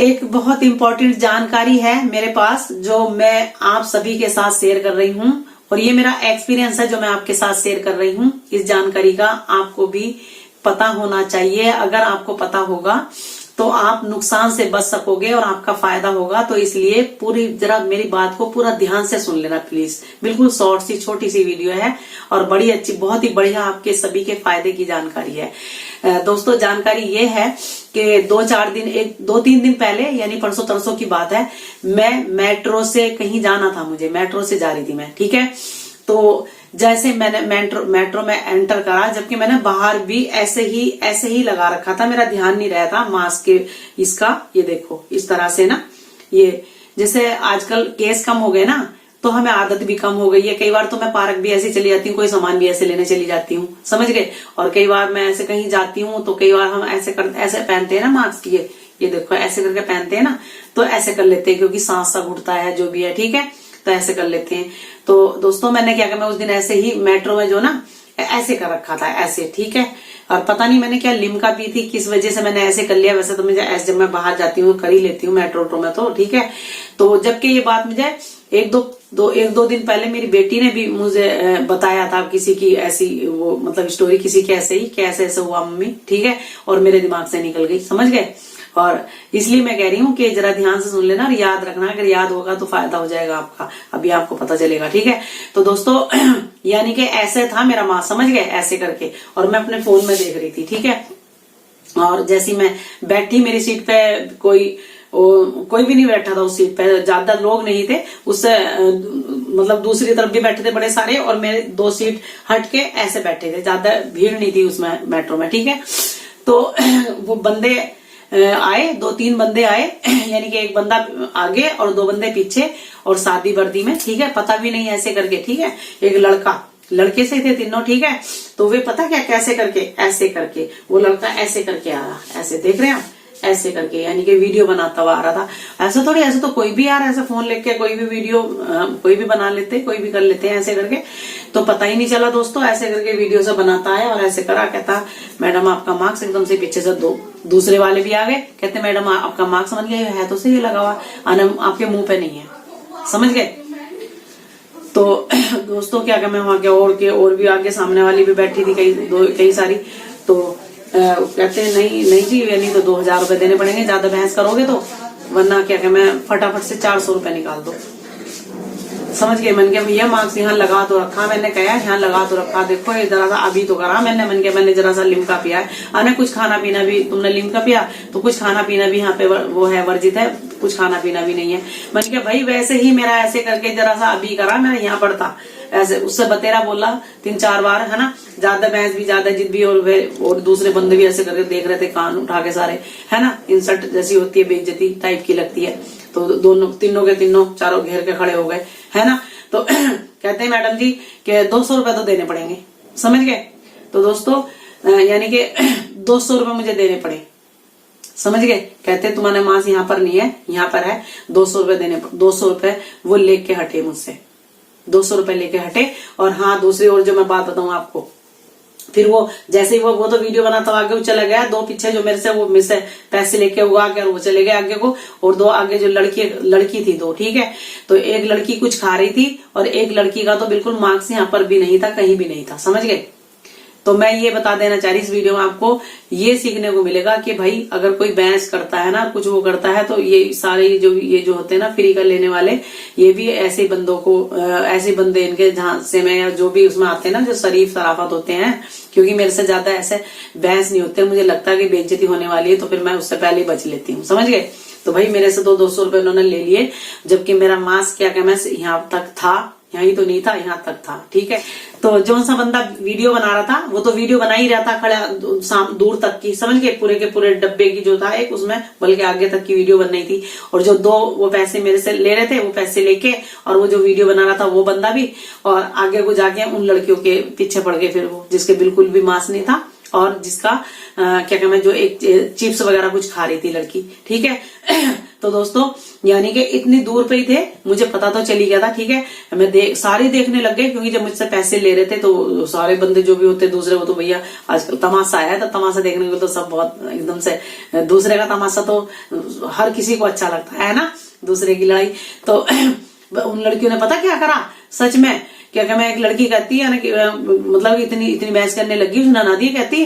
एक बहुत इंपॉर्टेंट जानकारी है मेरे पास जो मैं आप सभी के साथ शेयर कर रही हूँ, और ये मेरा एक्सपीरियंस है जो मैं आपके साथ शेयर कर रही हूँ। इस जानकारी का आपको भी पता होना चाहिए। अगर आपको पता होगा तो आप नुकसान से बच सकोगे और आपका फायदा होगा। तो इसलिए पूरी जरा मेरी बात को पूरा ध्यान से सुन लेना प्लीज। बिल्कुल शॉर्ट सी छोटी सी वीडियो है और बड़ी अच्छी, बहुत ही बढ़िया आपके सभी के फायदे की जानकारी है। दोस्तों जानकारी ये है कि 2-3 दिन पहले यानी परसों तरसों की बात है, मैं मेट्रो से कहीं जाना था, मुझे मेट्रो से जा रही थी मैं, ठीक है। तो जैसे मैंने मेट्रो में एंटर करा, जबकि मैंने बाहर भी ऐसे ही लगा रखा था, मेरा ध्यान नहीं रहा था मास्क के इसका। ये देखो इस तरह से ना, ये जैसे आजकल केस कम हो गए ना, तो हमें आदत भी कम हो गई है। कई बार तो मैं पार्क भी ऐसे चली जाती हूँ, कोई सामान भी ऐसे लेने चली जाती हूँ, समझ गए। और कई बार मैं ऐसे कहीं जाती हूँ तो कई बार हम ऐसे पहनते हैं ना मास्क, ये देखो ऐसे करके पहनते हैं ना, तो ऐसे कर लेते हैं क्योंकि सांस सा घुटता है जो भी है, ठीक है, तो ऐसे कर लेते हैं। तो दोस्तों मैंने क्या किया, मैं उस दिन ऐसे ही मेट्रो में जो ना ऐसे कर रखा था, ऐसे, ठीक है। और पता नहीं मैंने क्या लिम्का पी थी, किस वजह से मैंने ऐसे कर लिया। वैसे तो मुझे ऐसे जब मैं बाहर जाती हूँ कर ही लेती हूँ मेट्रो में, तो ठीक है। तो जबकि ये बात मुझे एक दो दिन पहले मेरी बेटी ने भी मुझे बताया था, किसी की ऐसी वो मतलब स्टोरी किसी की ऐसे ही कि ऐसे हुआ मम्मी, ठीक है, और मेरे दिमाग से निकल गई, समझ गए। और इसलिए मैं कह रही हूँ कि जरा ध्यान से सुन लेना और याद रखना, अगर याद होगा तो फायदा हो जाएगा आपका, अभी आपको पता चलेगा, ठीक है। तो दोस्तों यानी कि ऐसे था मेरा मास्क, समझ गए, ऐसे करके, और मैं अपने फोन में देख रही थी, ठीक है। और जैसी मैं बैठी, मेरी सीट पे कोई भी नहीं बैठा था उस सीट पे, ज्यादा लोग नहीं थे, उससे मतलब दूसरी तरफ भी बैठे थे बड़े सारे, और मेरे 2 सीट हट के ऐसे बैठे थे, ज्यादा भीड़ नहीं थी उसमें मेट्रो में, ठीक है। तो वो बंदे आए, 2-3 बंदे आए, यानी कि एक बंदा आगे और 2 बंदे पीछे, और सादी वर्दी में, ठीक है, पता भी नहीं ऐसे करके, ठीक है। एक लड़के से थे तीनों, ठीक है। तो वे पता क्या कैसे करके, ऐसे करके, वो लड़का ऐसे करके आ रहा, ऐसे देख रहे हैं, ऐसे करके, यानी कि वीडियो बनाता हुआ आ रहा था। ऐसे थोड़ी, ऐसे तो कोई भी यार ऐसे फोन लेके कोई भी वीडियो कोई भी बना लेते, कोई भी कर लेते हैं ऐसे करके। तो पता ही नहीं चला दोस्तों, ऐसे करके वीडियो से बनाता है और ऐसे करा, कहता मैडम आपका मास्क, एकदम से पीछे से दूसरे वाले भी आ गए, कहते मैडम आपका मास्क समझ गए है तो सही लगा हुआ, आपके मुंह पे नहीं है, समझ गए। तो दोस्तों क्या मैं वहां के और भी आगे सामने वाली भी बैठी थी कई सारी। तो कहते हैं नहीं जी, यानी तो 2000 रुपए देने पड़ेंगे, ज्यादा बहस करोगे तो, वरना क्या मैं फटाफट से 400 रुपए निकाल दो, समझ गए। मन के भैया मास्क यहाँ लगा तो रखा, मैंने कहा यहाँ लगा तो रखा, देखो ये जरा सा अभी तो करा मैंने, मन के मैंने जरा सा लिम्का पिया है, अने कुछ खाना पीना भी, तुमने लिम्का पिया तो कुछ खाना पीना भी यहाँ पे वो है, वर्जित है, कुछ खाना पीना भी नहीं है। मन के भाई वैसे ही मेरा ऐसे करके जरा सा अभी करा, मेरा यहाँ पड़ता ऐसे, उससे बतेरा बोला 3-4 बार, है ना, ज्यादा बहस भी, ज्यादा जिद भी, और दूसरे बंदे भी ऐसे करके देख रहे थे कान उठा के सारे, है ना, इंसल्ट जैसी होती है, बेइज्जती टाइप की लगती है। तो तीनों के तीनों चारों घेर के खड़े हो गए, है ना। तो कहते हैं मैडम जी कि 200 रुपए तो देने पड़ेंगे, समझ गए। तो दोस्तों यानी कि 200 रुपए मुझे देने पड़े, समझ गए। कहते तुम्हारे मास्क यहाँ पर नहीं है, यहाँ पर है, 200 रुपए देने, 200 रुपए वो लेके हटे मुझसे, 200 रुपए लेके हटे। और हाँ, दूसरी ओर जो मैं बात बताऊं आपको, फिर वो जैसे ही वो तो वीडियो बनाता आगे वो चला गया, 2 पीछे जो मेरे से पैसे लेके हुआ आगे, और वो चले गए आगे को, और 2 आगे जो लड़की थी 2, ठीक है। तो एक लड़की कुछ खा रही थी और एक लड़की का तो बिल्कुल मास्क यहाँ पर भी नहीं था, कहीं भी नहीं था, समझ गए। तो मैं ये बता देना चाह रही इस वीडियो में आपको, ये सीखने को मिलेगा कि भाई अगर कोई बहस करता है ना, कुछ वो करता है, तो ये सारे ये जो होते हैं ना फ्री का लेने वाले, ये भी ऐसे बंदों को, ऐसे बंदे इनके झांसे में या जो भी उसमें आते हैं ना, जो शरीफ शराफत होते हैं, क्योंकि मेरे से ज्यादा ऐसे बहस नहीं होते, मुझे लगता है कि बेइज्जती होने वाली है तो फिर मैं उससे पहले ही बच लेती हूँ, समझ गए। तो भाई मेरे से 200 रुपए उन्होंने ले लिए, जबकि मेरा मास्क क्या मैं यहाँ तक था, यहाँ ही तो नहीं था, यहाँ तक था, ठीक है। तो जो सा बंदा वीडियो बना रहा था वो तो वीडियो बना ही रहा था खड़ा दूर तक की, समझ गए, पूरे के पूरे डब्बे की जो था एक, उसमें बल्कि आगे तक की वीडियो बन रही थी। और जो 2 वो पैसे मेरे से ले रहे थे, वो पैसे लेके, और वो जो वीडियो बना रहा था वो बंदा भी, और आगे को जाके उन लड़कियों के पीछे पड़ गए फिर वो, जिसके बिल्कुल भी मास्क नहीं था, और जिसका क्या कहते हैं, जो एक चिप्स वगैरह कुछ खा रही थी लड़की, ठीक है। तो दोस्तों यानी कि इतनी दूर पे ही थे, मुझे पता तो चली गया था, ठीक है। मैं सारे देखने लग गए, क्योंकि जब मुझसे पैसे ले रहे थे तो सारे बंदे जो भी होते दूसरे, वो तो भैया आजकल तमाशा है, तो तमाशा देखने को तो सब बहुत एकदम से, दूसरे का तमाशा तो हर किसी को अच्छा लगता है ना दूसरे की लड़ाई। तो उन लड़कियों ने पता क्या करा सच में, क्या मैं एक लड़की कहती है ना कि मतलब इतनी बहस करने लगी, उसने ना दी, कहती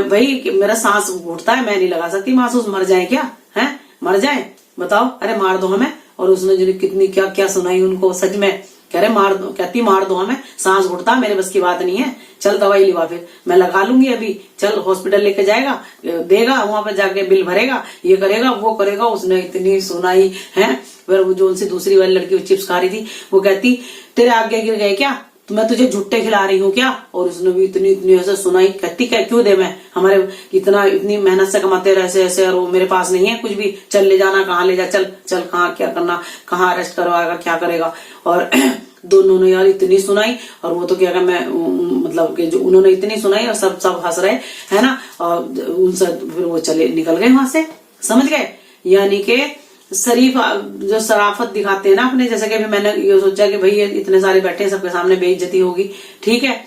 भाई मेरा सांस घुटता है, मैं नहीं लगा सकती महसूस, मर जाए क्या है, मर जाए बताओ, अरे मार दो हमें। और उसने जो कितनी क्या क्या सुनाई उनको, सच में कह रहे मार दो, कहती मार दो हमें, सांस घुटता, मेरे बस की बात नहीं है, चल दवाई लिवा, फिर मैं लगा लूंगी अभी, चल हॉस्पिटल लेके जाएगा, देगा, वहां पे जाके बिल भरेगा, ये करेगा वो करेगा। उसने इतनी सुनाई है। फिर वो जो उनसे दूसरी वाली लड़की चिप्स खा रही थी, वो कहती तेरे आगे गिर गए क्या, तो मैं तुझे झुट्टे खिला रही हूँ क्या। और उसने भी इतनी ऐसे सुनाई, कहती क्या क्यों दे, मैं हमारे इतनी मेहनत से कमाते रहे ऐसे ऐसे, और वो मेरे पास नहीं है कुछ भी, चल ले जाना, कहाँ ले जा, चल चल, कहाँ क्या करना, कहाँ अरेस्ट करवाएगा, क्या करेगा। और दोनों ने यार इतनी सुनाई, और वो तो क्या मैं मतलब कि जो उन्होंने इतनी सुनाई और सब हंस रहे है ना, और उनसे फिर वो चले निकल गए वहां से, समझ गए। यानी कि शरीफ जो शराफत दिखाते हैं ना अपने, जैसे कि अभी मैंने ये सोचा कि भाई ये इतने सारे बैठे हैं, सबके सामने बेइज्जती होगी, ठीक है,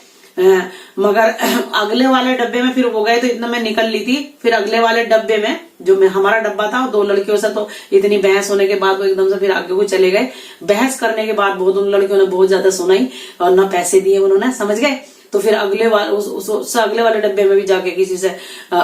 मगर अगले वाले डब्बे में फिर वो गए तो इतना मैं निकल ली थी। फिर अगले वाले डब्बे में जो हमारा डब्बा था, दो लड़कियों से तो इतनी बहस होने के बाद वो एकदम से फिर आगे को चले गए। बहस करने के बाद बहुत उन लड़कियों ने बहुत ज्यादा सुनाई और ना पैसे दिए उन्होंने, समझ गए। तो फिर अगले वाले उससे अगले वाले डब्बे में भी जाके किसी से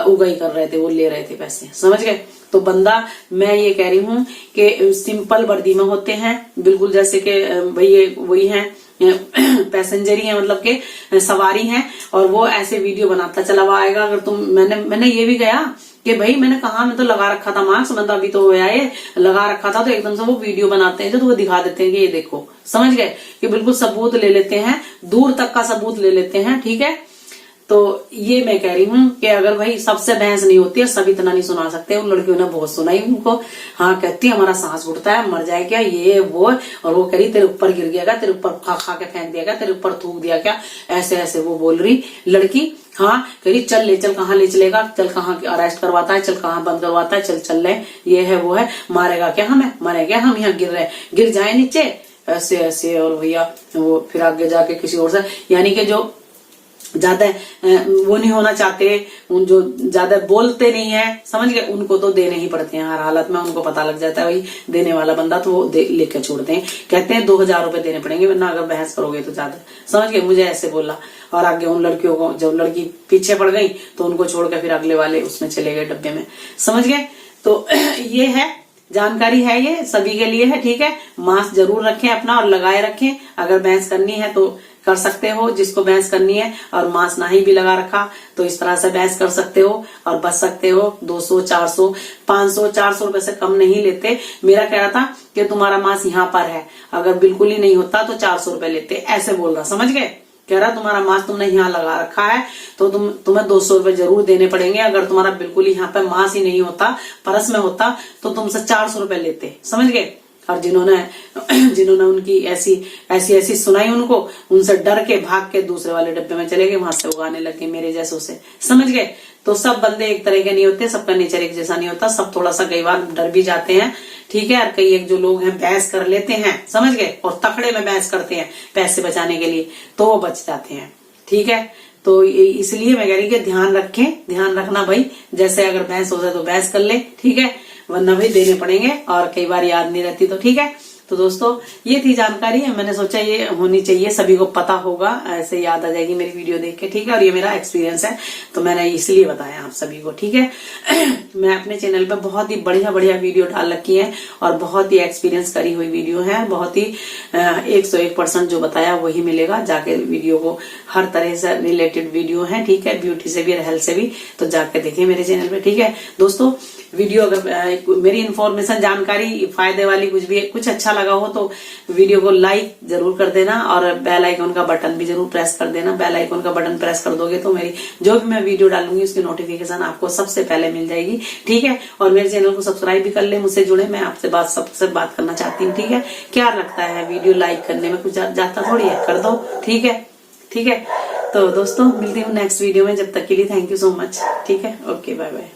उगाई कर रहे थे, वो ले रहे थे पैसे, समझ गए। तो बंदा, मैं ये कह रही हूँ कि सिंपल वर्दी में होते हैं, बिल्कुल जैसे कि भाई ये वही है, पैसेंजर ही है, मतलब के सवारी हैं, और वो ऐसे वीडियो बनाता चला हुआ आएगा। अगर तुम मैंने ये भी गया कि भाई मैंने कहा, मैं तो लगा रखा था मास्क, मैं तो अभी तो होया ये लगा रखा था, तो एकदम से वो वीडियो बनाते हैं जो, तो वो दिखा देते हैं कि ये देखो, समझ गए, कि बिल्कुल सबूत ले लेते हैं, दूर तक का सबूत ले लेते हैं, ठीक है। तो ये मैं कह रही हूँ कि अगर भाई सबसे बहस नहीं होती है, सब इतना नहीं सुना सकते। उन लड़कियों ने बहुत सुनाई उनको, हाँ कहती हमारा सांस घुटता है, मर जाए क्या, ये वो, और वो कह रही तेरे ऊपर गिर गया क्या, तेरे ऊपर खा के फेंक दिया क्या, तेरे ऊपर थूक दिया क्या, ऐसे ऐसे वो बोल रही लड़की। हाँ कह रही चल ले चल, कहाँ ले चलेगा, चल कहाँ अरेस्ट करवाता है, चल कहाँ बंद करवाता है, चल चल ले, ये है वो है, मारेगा क्या हमें, मरे क्या हम, यहाँ गिर रहे, गिर जाए नीचे, ऐसे ऐसे। और भैया वो फिर आगे जाके किसी और से, यानी कि जो ज्यादा वो नहीं होना चाहते, उन जो ज्यादा बोलते नहीं है, समझ गए, उनको तो देने ही पड़ते हैं हर हालत में। उनको पता लग जाता है भाई देने वाला बंदा, तो वो लेकर छोड़ते हैं, कहते हैं 2000 रुपए देने पड़ेंगे वरना अगर बहस करोगे तो ज्यादा, समझ गए। मुझे ऐसे बोला, और आगे उन लड़कियों को, जब लड़की पीछे पड़ गई तो उनको छोड़कर फिर अगले वाले उसमें चले गए डब्बे में, समझ गए। तो ये है जानकारी, है ये सभी के लिए है, ठीक है। मास्क जरूर रखें अपना और लगाए रखें, अगर बहस करनी है तो कर सकते हो, जिसको बहस करनी है, और मास्क नहीं भी लगा रखा तो इस तरह से बहस कर सकते हो और बच सकते हो। 200 400 500 400 रुपए से कम नहीं लेते। मेरा कह रहा था कि तुम्हारा मास्क यहाँ पर है, अगर बिल्कुल ही नहीं होता तो 400 रुपए लेते, ऐसे बोल रहा, समझ गए। कह रहा तुम्हारा मास्क तुमने यहाँ लगा रखा है तो तुम्हें 200 रुपए जरूर देने पड़ेंगे, अगर तुम्हारा बिल्कुल यहाँ पे मास्क ही नहीं होता, परस में होता, तो तुमसे 400 रुपए लेते, समझ गए। और जिन्होंने उनकी ऐसी सुनाई उनको, उनसे डर के भाग के दूसरे वाले डब्बे में चले गए, वहां से उगाने लगे मेरे जैसों से, समझ गए। तो सब बंदे एक तरह के नहीं होते, सबका नेचर एक जैसा नहीं होता, सब थोड़ा सा कई बार डर भी जाते हैं, ठीक है। और कई एक जो लोग हैं बहस कर लेते हैं, समझ गए, और तकड़े में बहस करते हैं पैसे बचाने के लिए, तो वो बच जाते हैं, ठीक है। तो इसलिए मैं कह रही कि ध्यान रखें, ध्यान रखना भाई, जैसे अगर बहस हो जाए तो बहस कर ले, ठीक है, वरना भाई देने पड़ेंगे, और कई बार याद नहीं रहती तो ठीक है। तो दोस्तों ये थी जानकारी, मैंने सोचा ये होनी चाहिए, सभी को पता होगा, ऐसे याद आ जाएगी मेरी वीडियो देख के, ठीक है। और ये मेरा एक्सपीरियंस है तो मैंने इसलिए बताया आप सभी को, ठीक है। मैं अपने चैनल पे बहुत ही बढ़िया बढ़िया वीडियो डाल रखी है और बहुत ही एक्सपीरियंस करी हुई वीडियो है, बहुत ही 101% जो बताया वही मिलेगा। जाके वीडियो को हर तरह से रिलेटेड वीडियो है, ठीक है, ब्यूटी से भी और हेल्थ से भी, तो जाके देखें मेरे चैनल पे, ठीक है। दोस्तों वीडियो अगर मेरी इन्फॉर्मेशन जानकारी फायदे वाली कुछ अच्छा लगा हो तो वीडियो को लाइक जरूर कर देना, और बेल आइकन का बटन भी जरूर प्रेस कर देना। बेल आइकन का बटन प्रेस कर दोगे तो मेरी जो भी मैं वीडियो डालूंगी उसकी नोटिफिकेशन आपको सबसे पहले मिल जाएगी, ठीक है। और मेरे चैनल को सब्सक्राइब भी कर ले, मुझसे जुड़े, मैं आपसे सबसे बात करना चाहती हूँ, ठीक है। क्या लगता है वीडियो लाइक करने में कुछ जाता थोड़ी है, कर दो, ठीक है, ठीक है। तो दोस्तों मिलती हूँ नेक्स्ट वीडियो में, जब तक के लिए थैंक यू सो मच, ठीक है, ओके, बाय बाय।